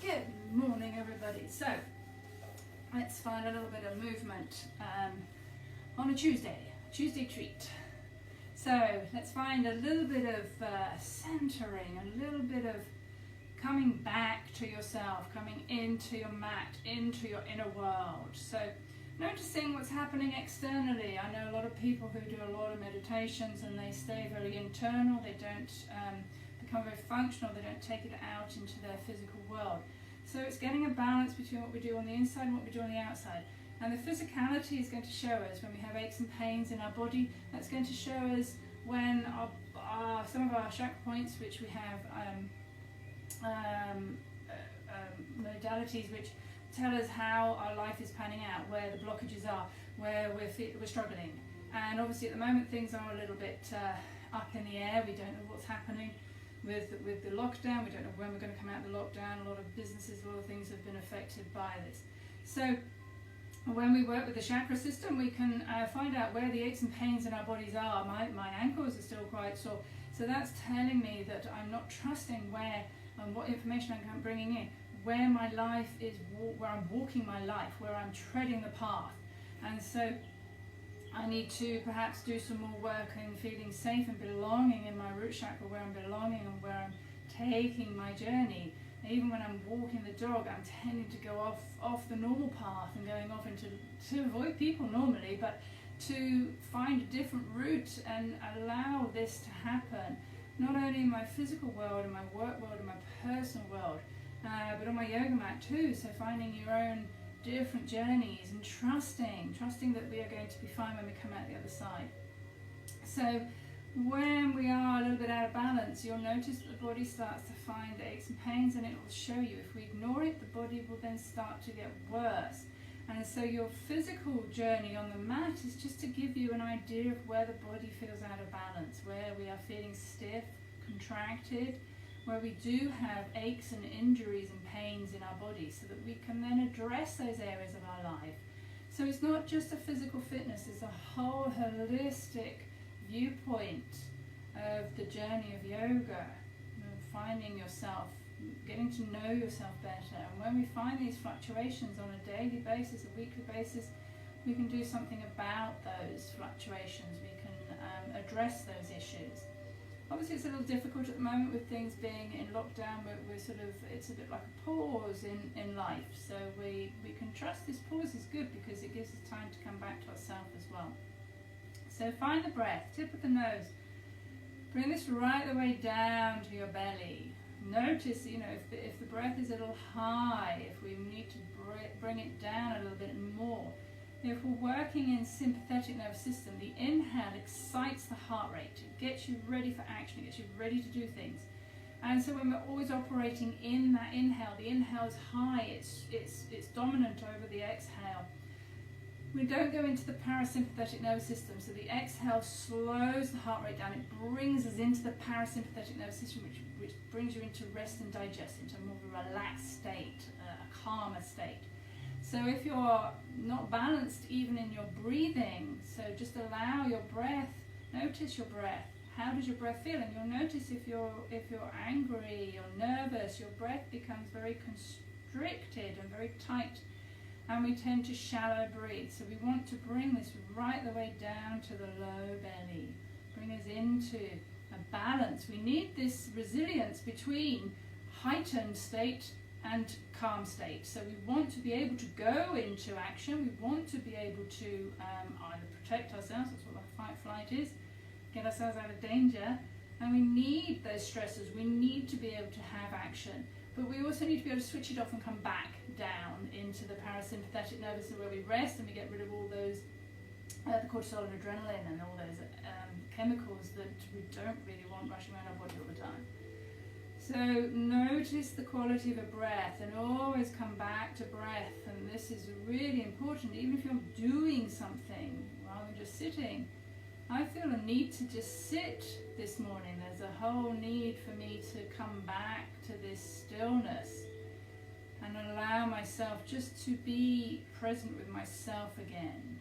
Good morning, everybody. So let's find a little bit of movement on a Tuesday treat. So let's find a little bit of centering, a little bit of coming back to yourself, coming into your mat, into your inner world. So noticing what's happening externally. I know a lot of people who do a lot of meditations and they stay very internal. They don't become very functional. They don't take it out into their physical world. So it's getting a balance between what we do on the inside and what we do on the outside. And the physicality is going to show us when we have aches and pains in our body. That's going to show us when some of our chakra points, which we have modalities which tell us how our life is panning out, where the blockages are, where we're struggling. And obviously at the moment things are a little bit up in the air. We don't know what's happening with the lockdown. We don't know when we're going to come out of the lockdown. A lot of businesses, a lot of things have been affected by this. So when we work with the chakra system, we can find out where the aches and pains in our bodies are. My ankles are still quite sore. So that's telling me that I'm not trusting where and what information I'm bringing in, where my life is, where I'm walking my life, where I'm treading the path. And so I need to perhaps do some more work in feeling safe and belonging in my root chakra, where I'm belonging and where I'm taking my journey. Even when I'm walking the dog, I'm tending to go off the normal path and going off to avoid people normally, but to find a different route and allow this to happen, not only in my physical world, in my work world, in my personal world, but on my yoga mat too. So finding your own different journeys and trusting that we are going to be fine when we come out the other side. So when we are a little bit out of balance, you'll notice that the body starts to find aches and pains, and it will show you. If we ignore it, the body will then start to get worse. And so your physical journey on the mat is just to give you an idea of where the body feels out of balance, where we are feeling stiff, contracted, where we do have aches and injuries and pains in our body, so that we can then address those areas of our life. So it's not just a physical fitness, it's a whole holistic viewpoint of the journey of yoga, finding yourself, getting to know yourself better. And when we find these fluctuations on a daily basis, a weekly basis, we can do something about those fluctuations. We can address those issues. Obviously it's a little difficult at the moment with things being in lockdown. We're sort of, it's a bit like a pause in life. So we can trust this pause is good, because it gives us time to come back to ourselves as well. So find the breath, tip of the nose. Bring this right the way down to your belly. Notice, if the breath is a little high, if we need to bring it down a little bit more. If we're working in sympathetic nervous system, the inhale excites the heart rate. It gets you ready for action. It gets you ready to do things. And so when we're always operating in that inhale, the inhale is high. It's dominant over the exhale. We don't go into the parasympathetic nervous system, so the exhale slows the heart rate down. It brings us into the parasympathetic nervous system, which brings you into rest and digest, into more of a relaxed state, a calmer state. So if you're not balanced even in your breathing, so just allow your breath, notice your breath. How does your breath feel? And you'll notice if you're angry or nervous, your breath becomes very constricted and very tight. And we tend to shallow breathe. So we want to bring this right the way down to the low belly. Bring us into a balance. We need this resilience between heightened state and calm state. So we want to be able to go into action. We want to be able to either protect ourselves, that's what the fight flight is, get ourselves out of danger. And we need those stressors. We need to be able to have action. But we also need to be able to switch it off and come back down into the parasympathetic nervous system, where we rest and we get rid of all those, the cortisol and adrenaline and all those chemicals that we don't really want rushing around our body all the time. So notice the quality of a breath, and always come back to breath. And this is really important, even if you're doing something rather than just sitting. I feel a need to just sit this morning. There's a whole need for me to come back to this stillness and allow myself just to be present with myself again.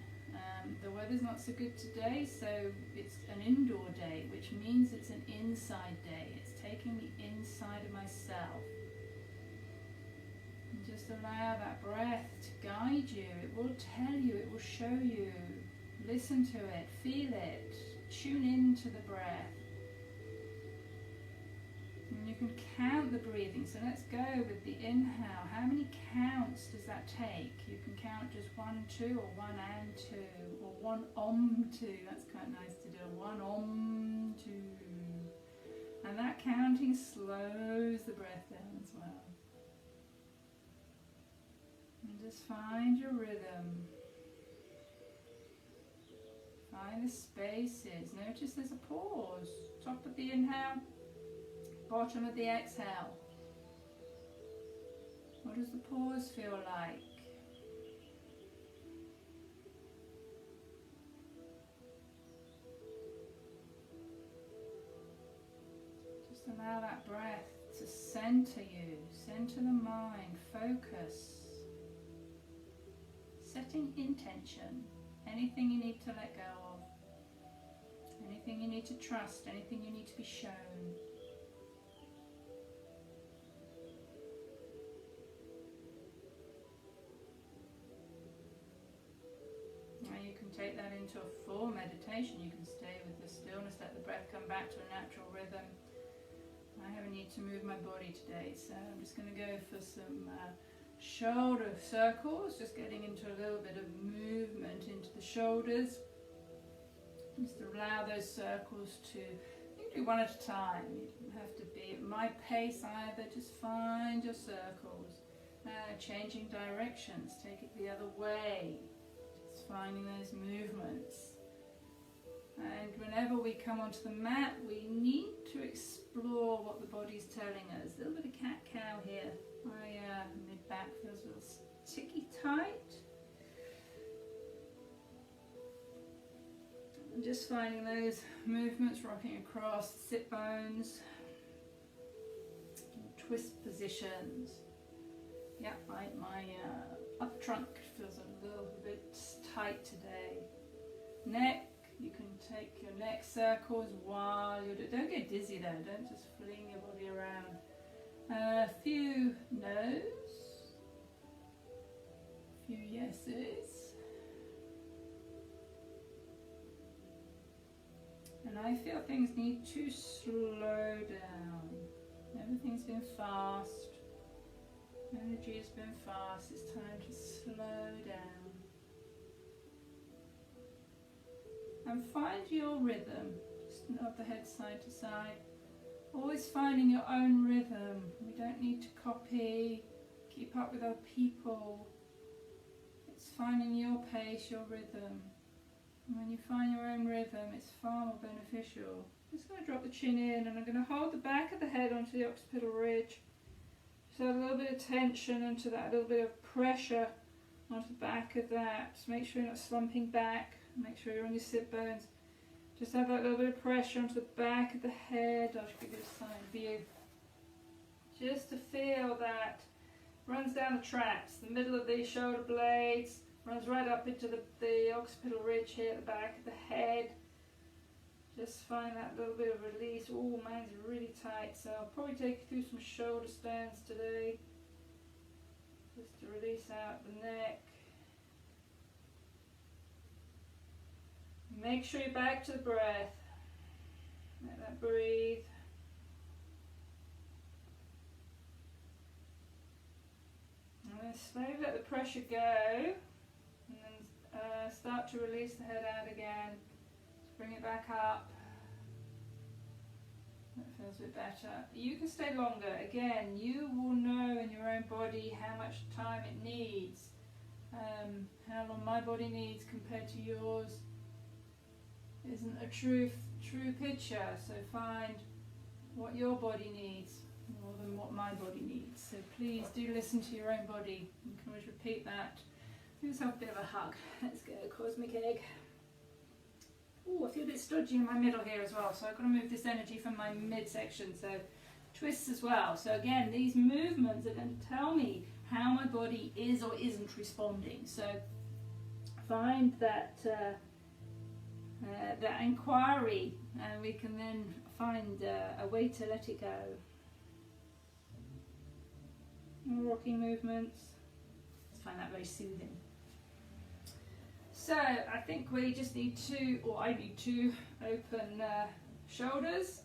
The weather's not so good today, so it's an indoor day, which means it's an inside day. It's taking me inside of myself. And just allow that breath to guide you. It will tell you, it will show you. Listen to it, feel it, tune into the breath. And you can count the breathing. So let's go with the inhale. How many counts does that take? You can count just 1, 2, or 1 and 2, or 1 2. That's quite nice to do. 1 2. And that counting slows the breath down as well. And just find your rhythm. Find the spaces. Notice there's a pause. Top of the inhale, bottom of the exhale. What does the pause feel like? Just allow that breath to center you, center the mind, focus. Setting intention. Anything you need to let go of. Anything you need to trust. Anything you need to be shown. Now you can take that into a full meditation. You can stay with the stillness, let the breath come back to a natural rhythm. I have a need to move my body today, so I'm just going to go for some shoulder circles, just getting into a little bit of movement into the shoulders. Just allow those circles to, you can do one at a time. You don't have to be at my pace either, just find your circles. Changing directions, take it the other way. Just finding those movements. And whenever we come onto the mat, we need to explore what the body's telling us. A little bit of cat-cow here. My mid-back feels a little sticky tight. And just finding those movements, rocking across the sit bones. Twist positions. Yeah, my upper trunk feels a little bit tight today. Neck, you can take your neck circles while you're doing. Don't get dizzy though, don't just fling your body around. A few no's, a few yeses. And I feel things need to slow down. Everything's been fast. Energy has been fast. It's time to slow down. And find your rhythm. Just nod the head side to side. Always finding your own rhythm. We don't need to copy, keep up with other people. It's finding your pace, your rhythm. And when you find your own rhythm, it's far more beneficial. I'm just going to drop the chin in, and I'm going to hold the back of the head onto the occipital ridge. Just add a little bit of tension onto that, a little bit of pressure onto the back of that. Just make sure you're not slumping back. Make sure you're on your sit bones. Just have that little bit of pressure onto the back of the head. I'll just give you a side view. Just to feel that runs down the traps, the middle of the shoulder blades, runs right up into the occipital ridge here at the back of the head. Just find that little bit of release. Oh, mine's really tight, so I'll probably take you through some shoulder stands today. Just to release out the neck. Make sure you're back to the breath. Let that breathe. And then slowly let the pressure go. And then start to release the head out again. Just bring it back up. That feels a bit better. You can stay longer. Again, you will know in your own body how much time it needs. How long my body needs compared to yours isn't a true picture, so find what your body needs more than what my body needs. So please do listen to your own body. You can always repeat that. Give yourself a bit of a hug. Let's go, cosmic egg. Oh, I feel a bit stodgy in my middle here as well, so I've got to move this energy from my midsection, so twists as well. So again, these movements are going to tell me how my body is or isn't responding. So find that that inquiry, and we can then find a way to let it go. rocking movements. I find that very soothing. So I think we just need to, or I need to open shoulders,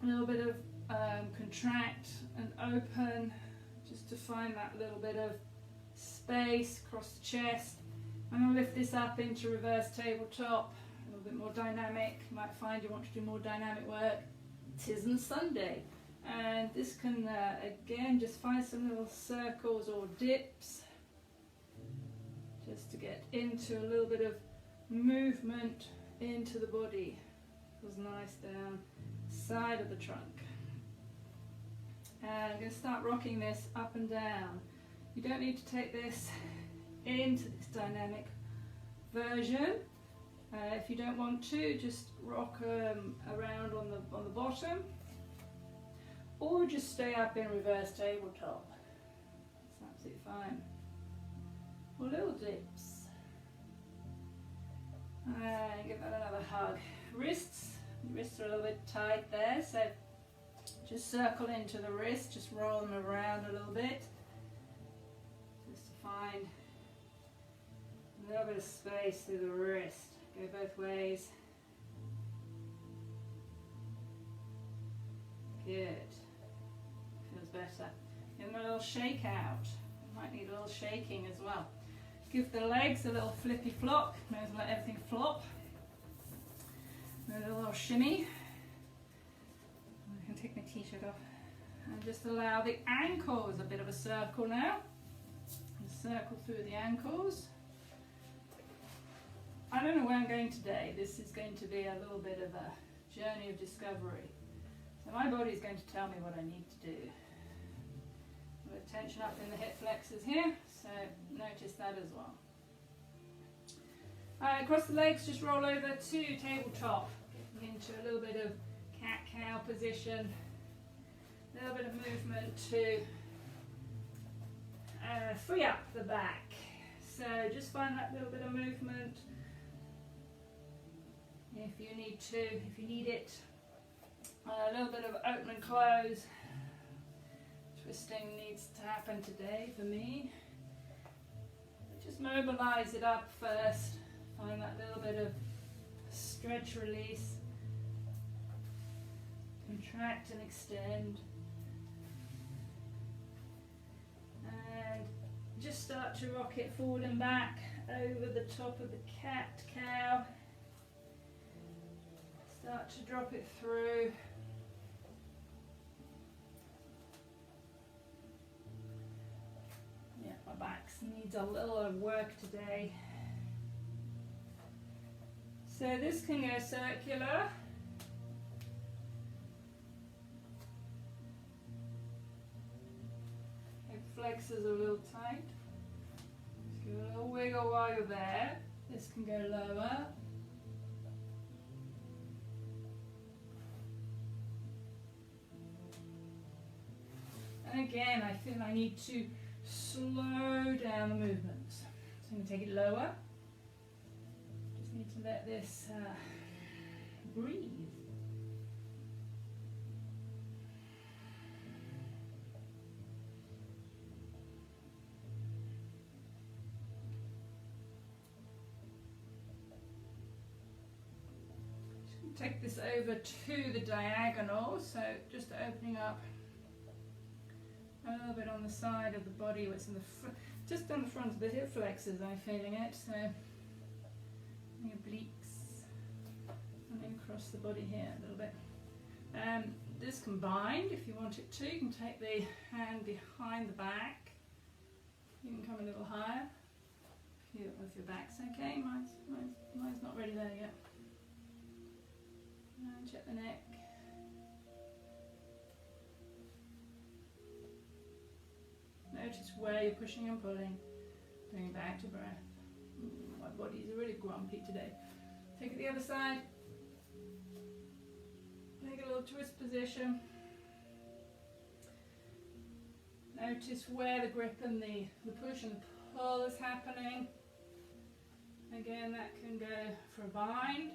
a little bit of contract and open, just to find that little bit of space across the chest. I'm going to lift this up into reverse tabletop, a little bit more dynamic. You might find you want to do more dynamic work. 'Tisn't Sunday. And this can, again, just find some little circles or dips, just to get into a little bit of movement into the body. Feels nice down side of the trunk. And I'm going to start rocking this up and down. You don't need to take this into this dynamic version. If you don't want to, just rock around on the bottom, or just stay up in reverse tabletop. That's absolutely fine. Or little dips. And give that another hug. Wrists are a little bit tight there, so just circle into the wrist, just roll them around a little bit, just to find a little bit of space through the wrist. Go both ways. Good. Feels better. Give them a little shake out. You might need a little shaking as well. Give the legs a little flippy flop. May as well let everything flop. And a little shimmy. I can take my t-shirt off. And just allow the ankles a bit of a circle now. And circle through the ankles. I don't know where I'm going today. This is going to be a little bit of a journey of discovery. So my body is going to tell me what I need to do. With tension up in the hip flexors here, so notice that as well. Across the legs, just roll over to tabletop, getting into a little bit of cat-cow position, a little bit of movement to free up the back. So just find that little bit of movement if you need it. A little bit of open and close. Twisting needs to happen today for me. Just mobilize it up first. Find that little bit of stretch, release. Contract and extend. And just start to rock it forward and back over the top of the cat-cow. Start to drop it through. Yeah, my back needs a little work today. So this can go circular. Hip flexors are a little tight. Just give it a little wiggle while you're there. This can go lower. And again, I feel I need to slow down the movements. So I'm going to take it lower. Just need to let this breathe. Just going to take this over to the diagonal, so just opening up a little bit on the side of the body, what's in the just on the front of the hip flexors. I'm feeling it, so the obliques, and then across the body here a little bit. This can bind if you want it to. You can take the hand behind the back. You can come a little higher if your back's okay. Mine's not really there yet. And check the neck. Notice where you're pushing and pulling. Bring it back to breath. My body's really grumpy today. Take it the other side. Make a little twist position. Notice where the grip and the push and pull is happening. Again, that can go for a bind.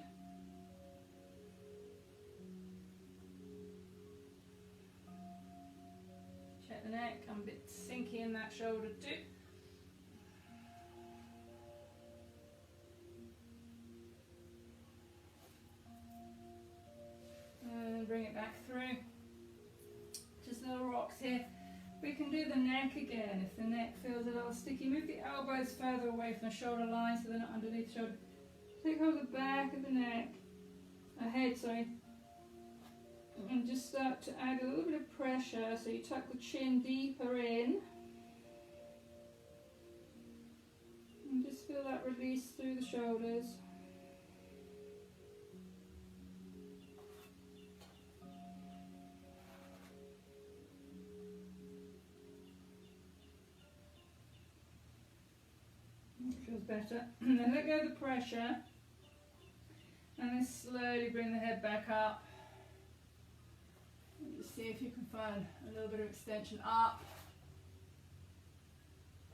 become a bit sinky in that shoulder too. And bring it back through. Just little rocks here. We can do the neck again if the neck feels a little sticky. Move the elbows further away from the shoulder line so they're not underneath the shoulder. Take hold of the back of the neck, head, sorry, and just start to add a little bit of pressure so you tuck the chin deeper in. And just feel that release through the shoulders. Feels better. And then let go of the pressure. And then slowly bring the head back up. And just see if you can find a little bit of extension up.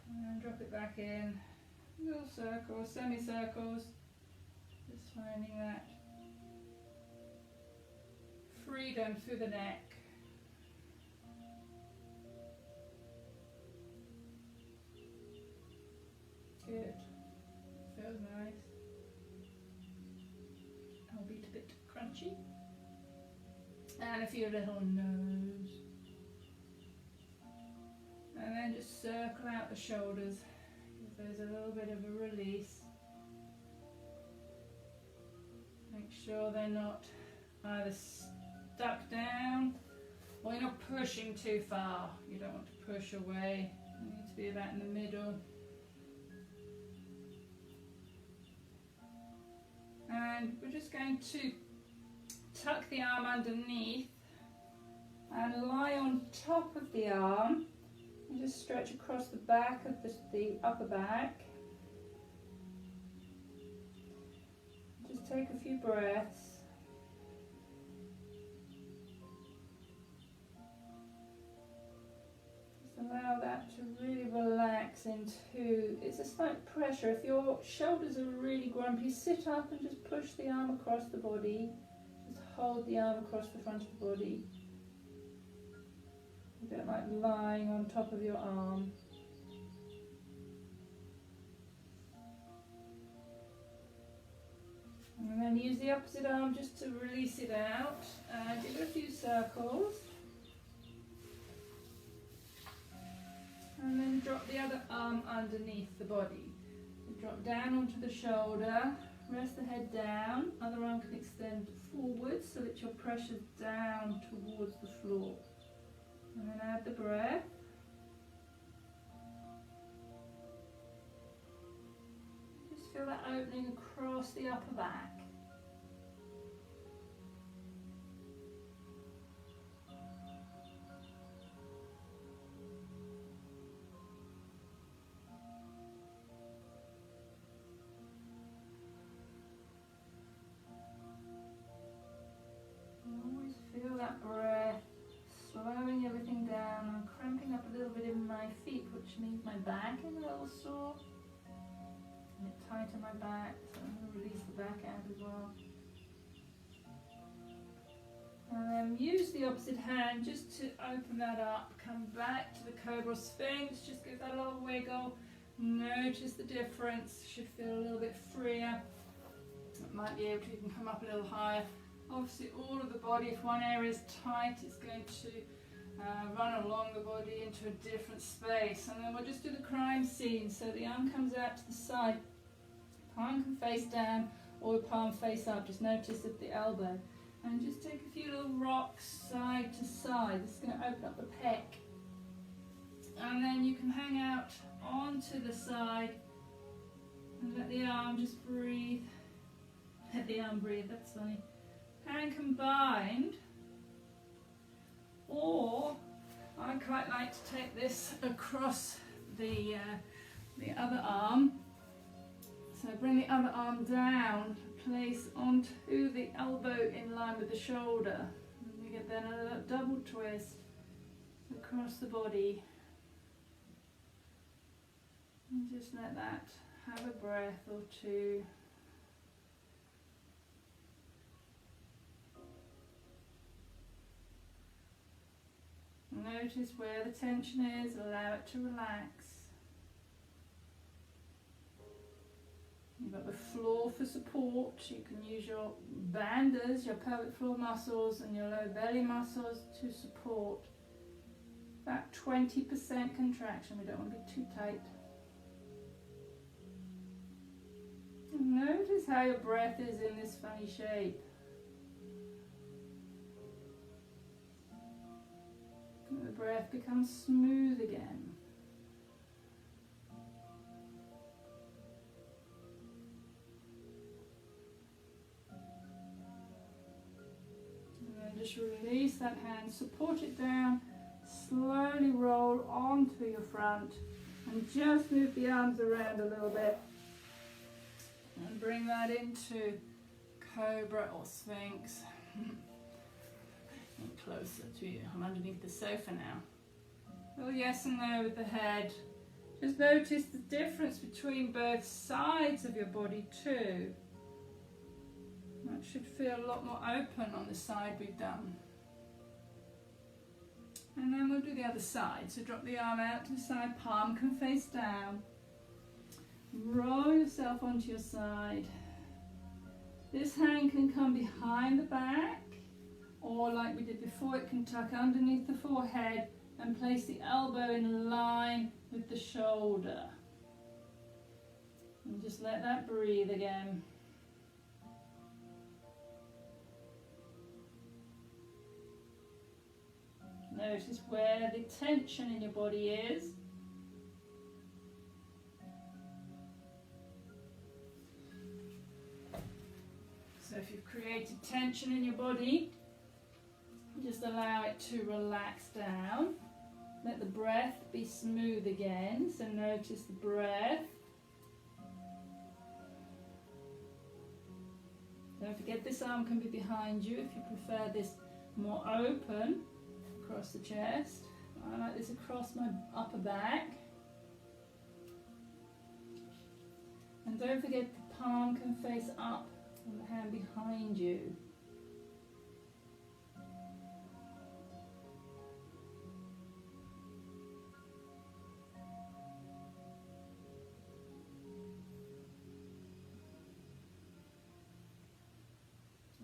And then drop it back in. Little circles, semicircles. Just finding that freedom through the neck. Good. Feels nice. Albeit a bit crunchy. And a few little no's. And then just circle out the shoulders. Give those a little bit of a release. Make sure they're not either stuck down or you're not pushing too far. You don't want to push away. You need to be about in the middle. And we're just going to tuck the arm underneath and lie on top of the arm and just stretch across the back of the upper back. Just take a few breaths. Just allow that to really relax into, it's a slight pressure. If your shoulders are really grumpy, sit up and just push the arm across the body. Just hold the arm across the front of the body. A bit like lying on top of your arm. And then use the opposite arm just to release it out. Give it a few circles. And then drop the other arm underneath the body. So drop down onto the shoulder, rest the head down, other arm can extend forward so that your pressure's down towards the floor. And then add the breath. Just feel that opening across the upper back. Always feel that breath, slowing everything down. I'm cramping up a little bit in my feet, which means my back is a little sore. A bit tight on my back, so I'm going to release the back out as well. And then use the opposite hand just to open that up. Come back to the Cobra Sphinx, just give that a little wiggle. Notice the difference, should feel a little bit freer. It might be able to even come up a little higher. Obviously all of the body, if one area is tight, it's going to run along the body into a different space. And then we'll just do the crime scene. So the arm comes out to the side, palm can face down or palm face up. Just notice at the elbow. And just take a few little rocks side to side. This is going to open up the pec. And then you can hang out onto the side and let the arm just breathe. Let the arm breathe, that's funny. And combined, or I quite like to take this across the other arm. So bring the other arm down, place onto the elbow in line with the shoulder. And we get then a double twist across the body. And just let that have a breath or two. Notice where the tension is, allow it to relax. You've got the floor for support. You can use your banders, your pelvic floor muscles and your low belly muscles to support. About 20% contraction, we don't want to be too tight. And notice how your breath is in this funny shape. And the breath becomes smooth again. Just release that hand, support it down, slowly roll onto your front and just move the arms around a little bit and bring that into Cobra or Sphinx. And closer to you. I'm underneath the sofa now. Oh yes and no with the head. Just notice the difference between both sides of your body too. That should feel a lot more open on the side we've done. And then we'll do the other side. So drop the arm out to the side, palm can face down. Roll yourself onto your side. This hand can come behind the back, or like we did before, it can tuck underneath the forehead and place the elbow in line with the shoulder. And just let that breathe again. Notice where the tension in your body is. So if you've created tension in your body, just allow it to relax down. Let the breath be smooth again. So notice the breath. Don't forget this arm can be behind you if you prefer this more open. Across the chest. I like this across my upper back. And don't forget the palm can face up and the hand behind you.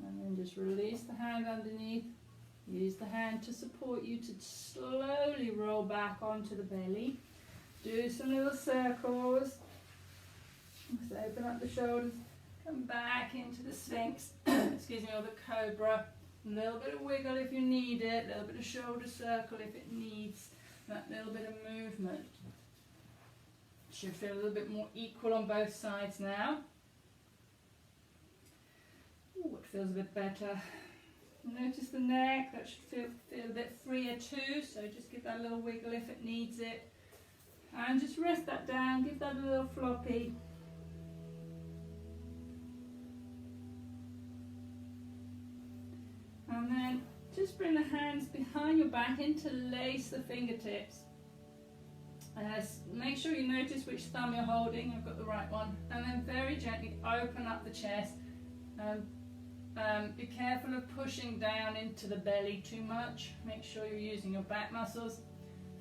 And then just release the hand underneath. Use the hand to support you to slowly roll back onto the belly. Do some little circles. Just open up the shoulders. Come back into the Sphinx. Excuse me, or the Cobra. A little bit of wiggle if you need it. A little bit of shoulder circle if it needs that little bit of movement. Should feel a little bit more equal on both sides now. Ooh, it feels a bit better. Notice the neck, that should feel a bit freer too, so just give that a little wiggle if it needs it. And just rest that down, give that a little floppy. And then just bring the hands behind your back, interlace the fingertips. Make sure you notice which thumb you're holding, I've got the right one. And then very gently open up the chest. Be careful of pushing down into the belly too much. Make sure you're using your back muscles.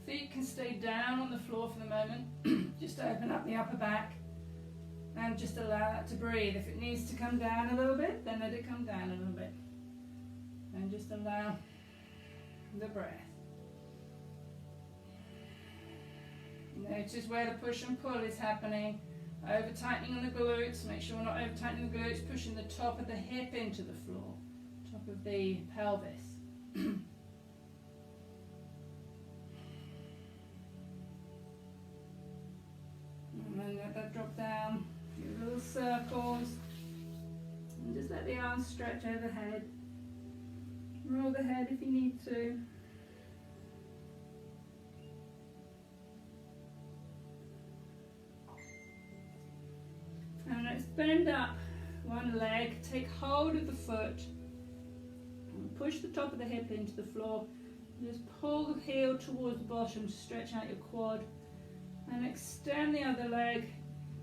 Feet can stay down on the floor for the moment. Just open up the upper back and just allow that to breathe. If it needs to come down a little bit, then let it come down a little bit. And just allow the breath. Notice where the push and pull is happening. Over tightening on the glutes, make sure we're not over tightening the glutes, pushing the top of the hip into the floor, top of the pelvis. And then let that drop down, do little circles, and just let the arms stretch overhead. Roll the head if you need to. And let's bend up one leg, take hold of the foot, and push the top of the hip into the floor. Just pull the heel towards the bottom to stretch out your quad, and extend the other leg,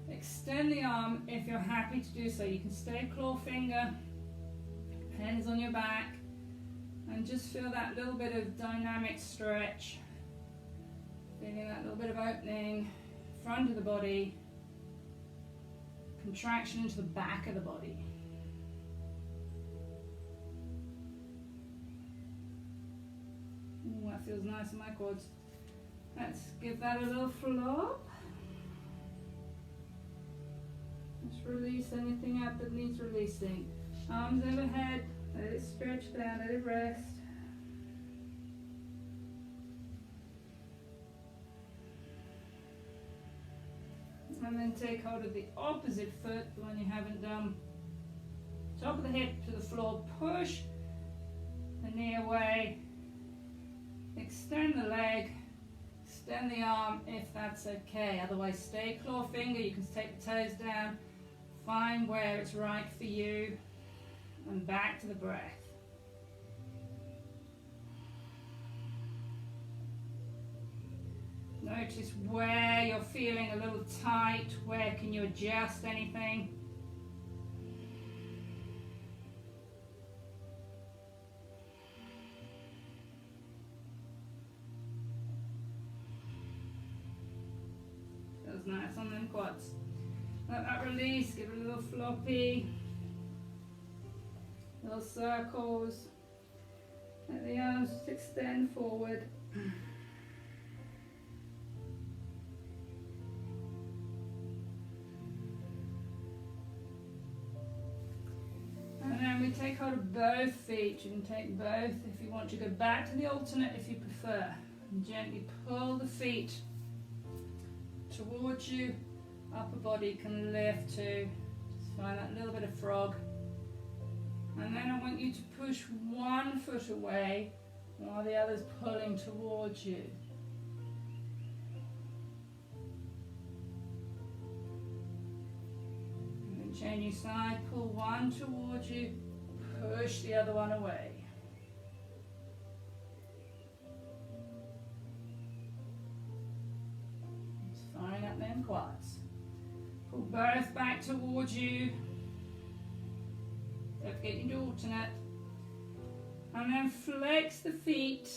extend the arm if you're happy to do so. You can stay claw finger, hands on your back, and And just feel that little bit of dynamic stretch. Feeling that little bit of opening, front of the body, contraction into the back of the body. Ooh, that feels nice in my quads. Let's give that a little flop. Just release anything up that needs releasing. Arms overhead, let it stretch down, let it rest. And then take hold of the opposite foot, the one you haven't done. Top of the hip to the floor, push the knee away, extend the leg, extend the arm if that's okay. Otherwise stay claw finger, you can take the toes down, find where it's right for you, and back to the breath. Notice where you're feeling a little tight, where can you adjust anything. Feels nice on them quads. Let that release, give it a little floppy, little circles. Let the arms just extend forward. And then we take hold of both feet. You can take both if you want to go back to the alternate if you prefer. And gently pull the feet towards you. Upper body can lift too. Just find that little bit of frog. And then I want you to push one foot away while the other's pulling towards you. Change your side, pull one towards you, push the other one away. Just firing up them quads. Pull both back towards you. Don't forget you do alternate. And then flex the feet.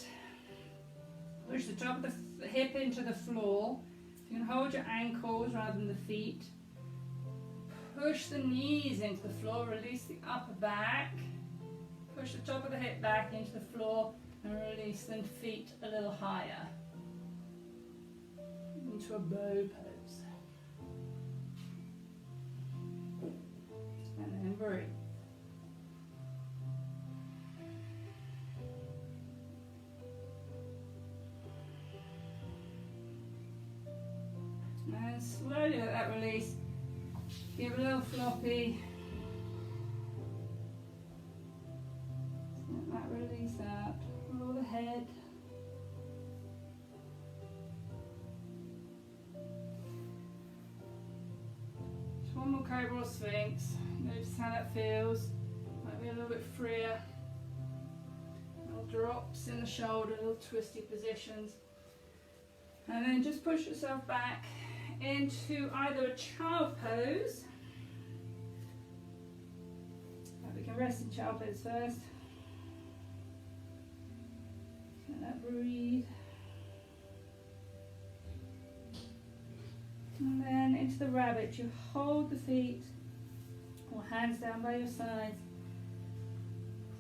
Push the top of the hip into the floor. You can hold your ankles rather than the feet. Push the knees into the floor, release the upper back. Push the top of the hip back into the floor and release the feet a little higher. Into a bow pose. And then breathe. And slowly let that release. Give it a little floppy. Let that release out. Roll the head. Just one more cobra or sphinx. Notice how that feels. Might be a little bit freer. Little drops in the shoulder, little twisty positions. And then just push yourself back into either a child pose. We can rest in child pose first. Let that breathe. And then into the rabbit. You hold the feet or hands down by your sides.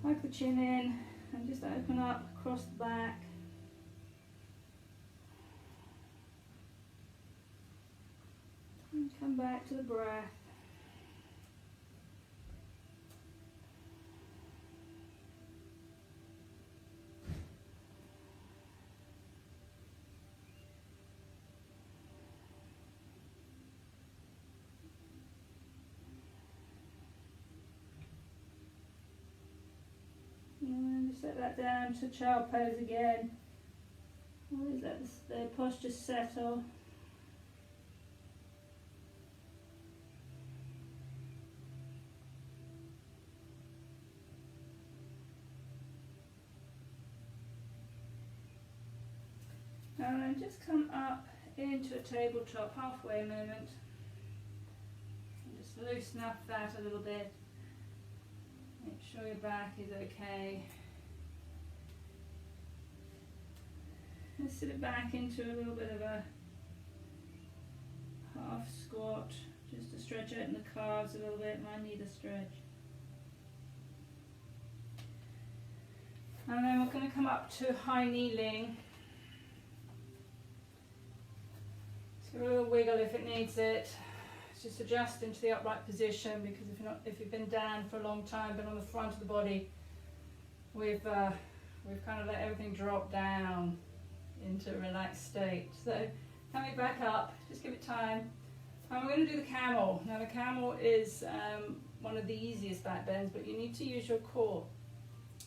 Plug the chin in and just open up across the back. And come back to the breath. And just set that down to child pose again. Always let the posture settle. And then just come up into a tabletop halfway movement. And just loosen up that a little bit. Make sure your back is okay. Let's sit it back into a little bit of a half squat, just to stretch out the calves a little bit. Might need a stretch. And then we're going to come up to high kneeling. Just give it a little wiggle if it needs it. Just adjust into the upright position, because if you've been down for a long time, been on the front of the body, we've kind of let everything drop down into a relaxed state. So coming back up, just give it time. And we're going to do the camel. Now the camel is one of the easiest back bends, but you need to use your core.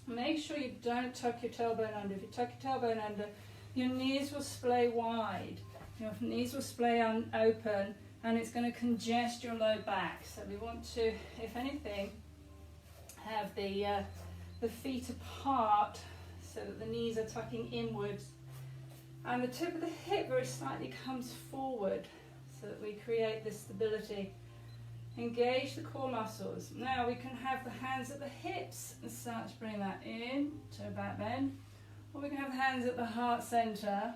Make sure you don't tuck your tailbone under. If you tuck your tailbone under, your knees will splay wide. Your knees will splay open, and it's going to congest your low back. So we want to, if anything, have the feet apart so that the knees are tucking inwards, and the tip of the hip very slightly comes forward so that we create this stability. Engage the core muscles. Now we can have the hands at the hips and start to bring that in to a back bend, or we can have the hands at the heart center,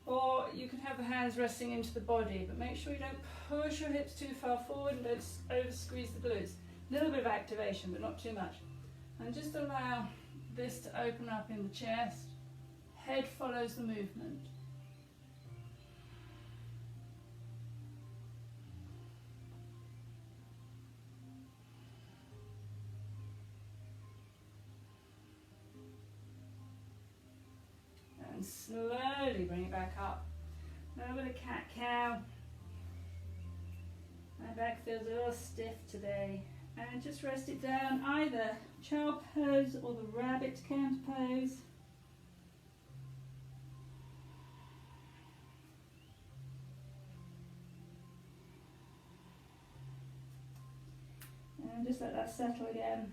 or you can have the hands resting into the body, but make sure you don't push your hips too far forward and don't over squeeze the glutes. A little bit of activation, but not too much. And just allow this to open up in the chest. Head follows the movement. And slowly bring it back up. A little bit of cat-cow. My back feels a little stiff today. And just rest it down, either child pose or the rabbit counter pose. And just let that settle again.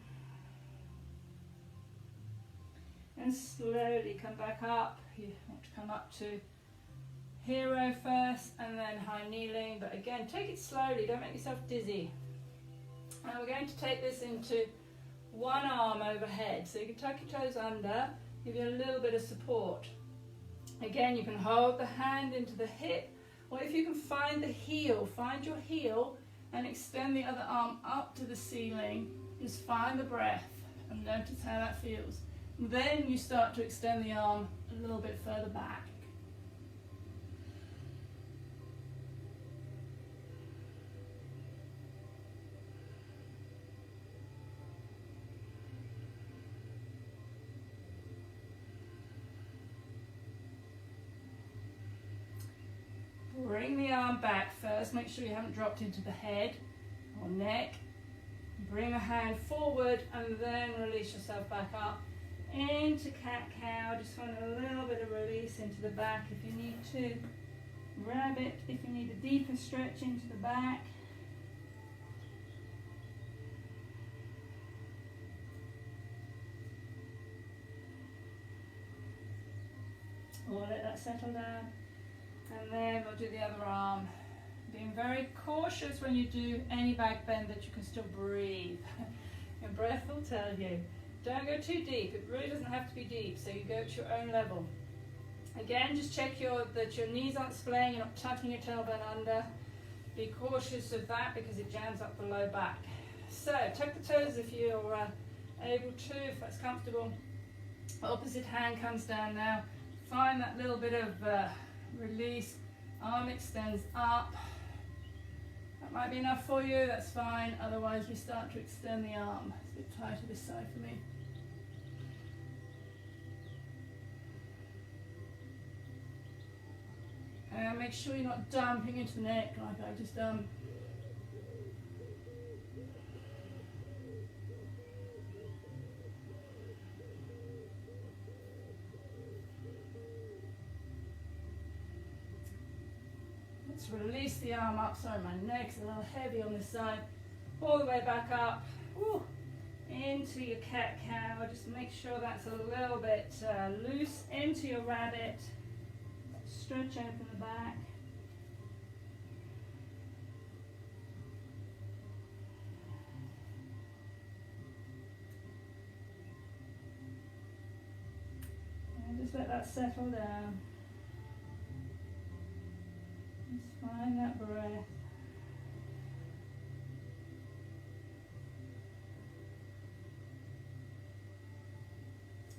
And slowly come back up. You want to come up to hero first and then high kneeling, but again, take it slowly, don't make yourself dizzy. Now we're going to take this into one arm overhead, so you can tuck your toes under, give you a little bit of support. Again, you can hold the hand into the hip, or if you can find the heel, find your heel and extend the other arm up to the ceiling. Just find the breath and notice how that feels. Then you start to extend the arm a little bit further back. Bring the arm back first, make sure you haven't dropped into the head or neck. Bring a hand forward and then release yourself back up into cat-cow. Just find a little bit of release into the back if you need to. Rabbit if you need a deeper stretch into the back. Or let that settle down. And then we'll do the other arm. Being very cautious when you do any back bend that you can still breathe. Your breath will tell you. Don't go too deep. It really doesn't have to be deep, so you go to your own level. Again, just check that your knees aren't splaying, you're not tucking your tailbone under. Be cautious of that because it jams up the low back. So, tuck the toes if you're able to, if that's comfortable. Opposite hand comes down now. Find that little bit of release. Arm extends up. That might be enough for you, that's fine. Otherwise, we start to extend the arm. It's a bit tighter this side for me. And make sure you're not dumping into the neck like I've just done. Let's release the arm up. Sorry, my neck's a little heavy on this side. All the way back up. Ooh, into your cat-cow. Just make sure that's a little bit loose. Into your rabbit. Stretch open the back. And Just let that settle down. Just find that breath.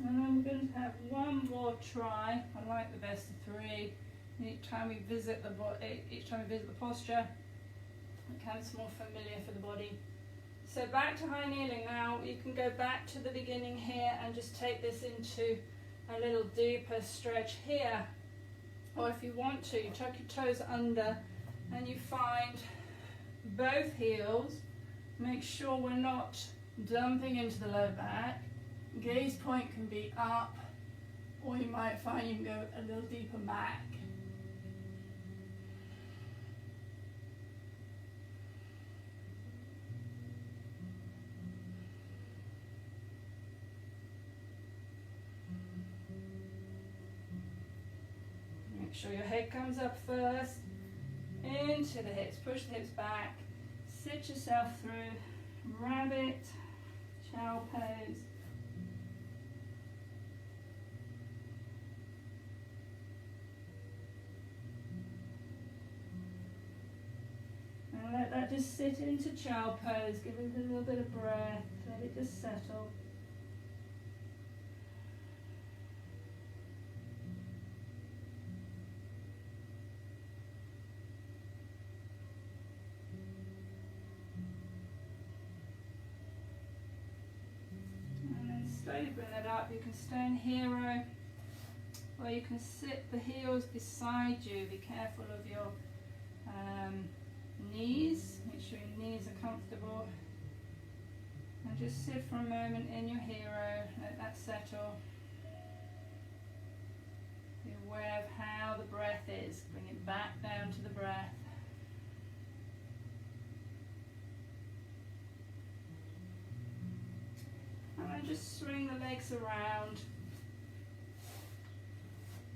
And then we're going to have one more try. I like the best of three. Each time we visit the posture, it becomes more familiar for the body. So back to high kneeling now. You can go back to the beginning here and just take this into a little deeper stretch here. Or if you want to, you tuck your toes under and you find both heels. Make sure we're not dumping into the low back. Gaze point can be up, or you might find you can go a little deeper back. Make sure your head comes up first, into the hips, push the hips back, sit yourself through rabbit, child pose. And let that just sit into child pose, give it a little bit of breath, let it just settle. And then slowly bring that up. You can stay in hero, or you can sit the heels beside you. Be careful of your knees, make sure your knees are comfortable, and just sit for a moment in your hero, let that settle. Be aware of how the breath is, bring it back down to the breath. And then just swing the legs around.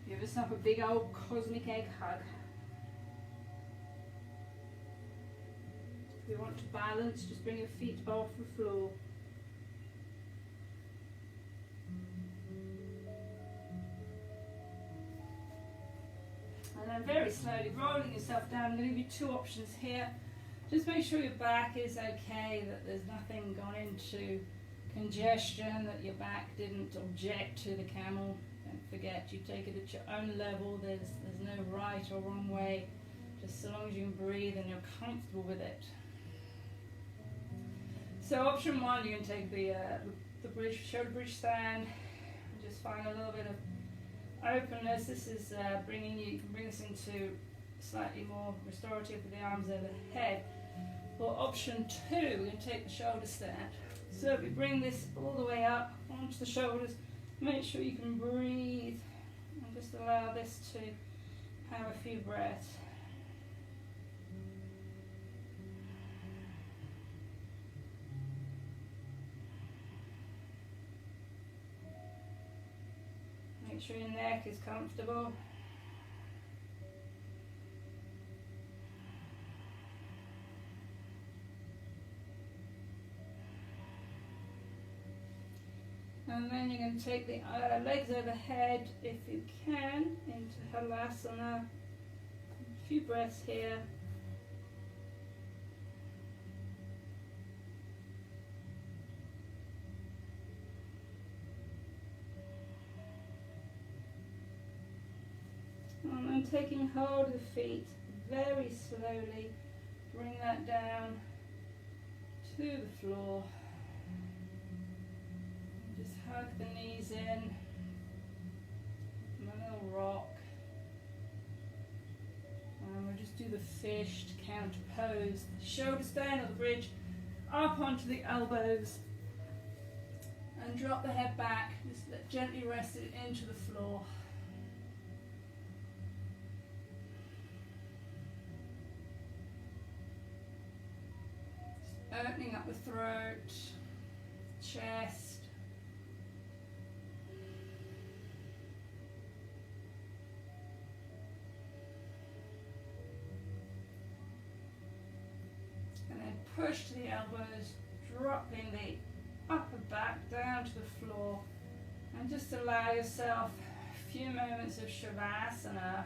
Give yourself a big old cosmic egg hug. If you want to balance, just bring your feet off the floor. And then very slowly rolling yourself down. I'm going to give you two options here. Just make sure your back is okay, that there's nothing gone into congestion, that your back didn't object to the camel. Don't forget, you take it at your own level. There's no right or wrong way. Just so long as you can breathe and you're comfortable with it. So option one, you can take the bridge, shoulder bridge stand, and just find a little bit of openness. This is you can bring this into slightly more restorative with the arms overhead. Or option two, we can take the shoulder stand. So we bring this all the way up onto the shoulders. Make sure you can breathe and just allow this to have a few breaths. Make sure your neck is comfortable. And then you're going to take the legs overhead, if you can, into Halasana. A few breaths here. And then taking hold of the feet very slowly, bring that down to the floor. Just hug the knees in, and a little rock. And we'll just do the fish to counter pose. Shoulders down on the bridge, up onto the elbows, and drop the head back. Just gently rest it into the floor. Just opening up the throat, chest. Push to the elbows, dropping the upper back down to the floor, and just allow yourself a few moments of Shavasana.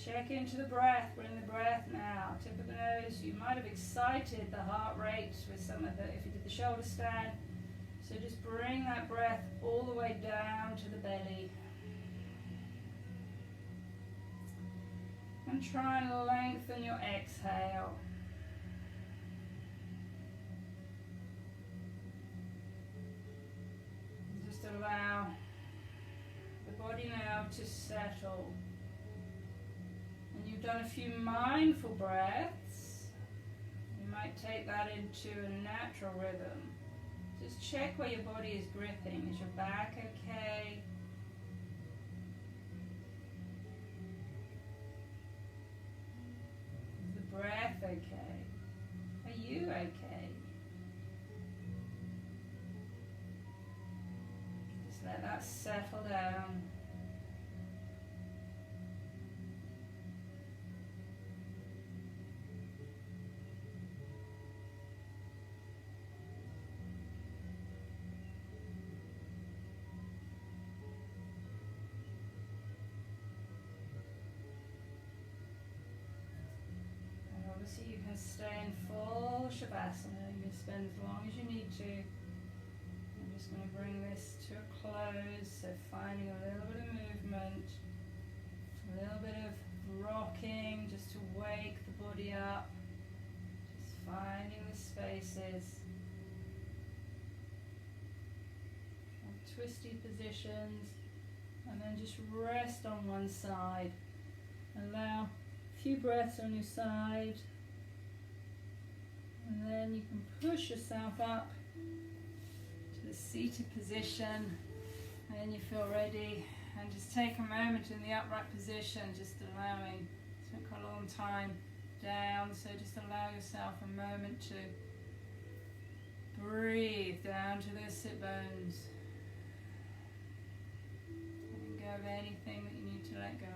Check into the breath, bring the breath now. Tip of the nose, you might have excited the heart rate with some of the, if you did the shoulder stand. So just bring that breath all the way down to the belly. And try and lengthen your exhale. And just allow the body now to settle. And you've done a few mindful breaths. You might take that into a natural rhythm. Just check where your body is gripping. Is your back okay? Is the breath okay? Are you okay? Just let that settle down. Obviously you can stay in full Shavasana, you can spend as long as you need to. I'm just going to bring this to a close, so finding a little bit of movement, a little bit of rocking just to wake the body up, just finding the spaces, and twisty positions, and then just rest on one side. Allow a few breaths on your side. And then you can push yourself up to the seated position and you feel ready, and just take a moment in the upright position, just allowing, it's quite a long time down, so just allow yourself a moment to breathe down to those sit bones. Letting go of anything that you need to let go of.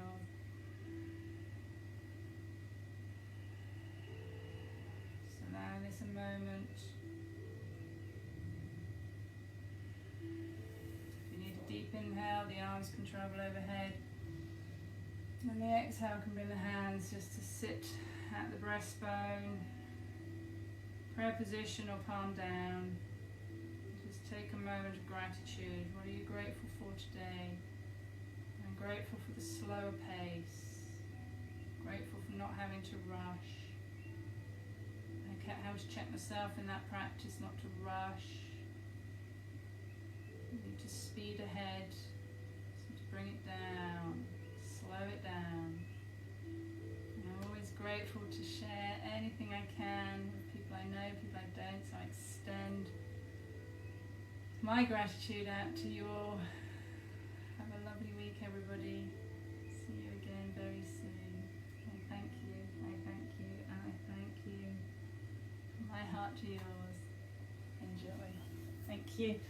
Allow this a moment. If you need a deep inhale, the arms can travel overhead. And the exhale can bring the hands just to sit at the breastbone. Prayer position or palm down. Just take a moment of gratitude. What are you grateful for today? I'm grateful for the slower pace. Grateful for not having to rush. How to check myself in that practice not to rush. You need to speed ahead, so to bring it down, slow it down. And I'm always grateful to share anything I can with people I know, people I don't, so I extend my gratitude out to you all. Have a lovely week, everybody. See you again very soon. And thank you, I thank you, and I thank you. My heart to yours. Enjoy. Thank you.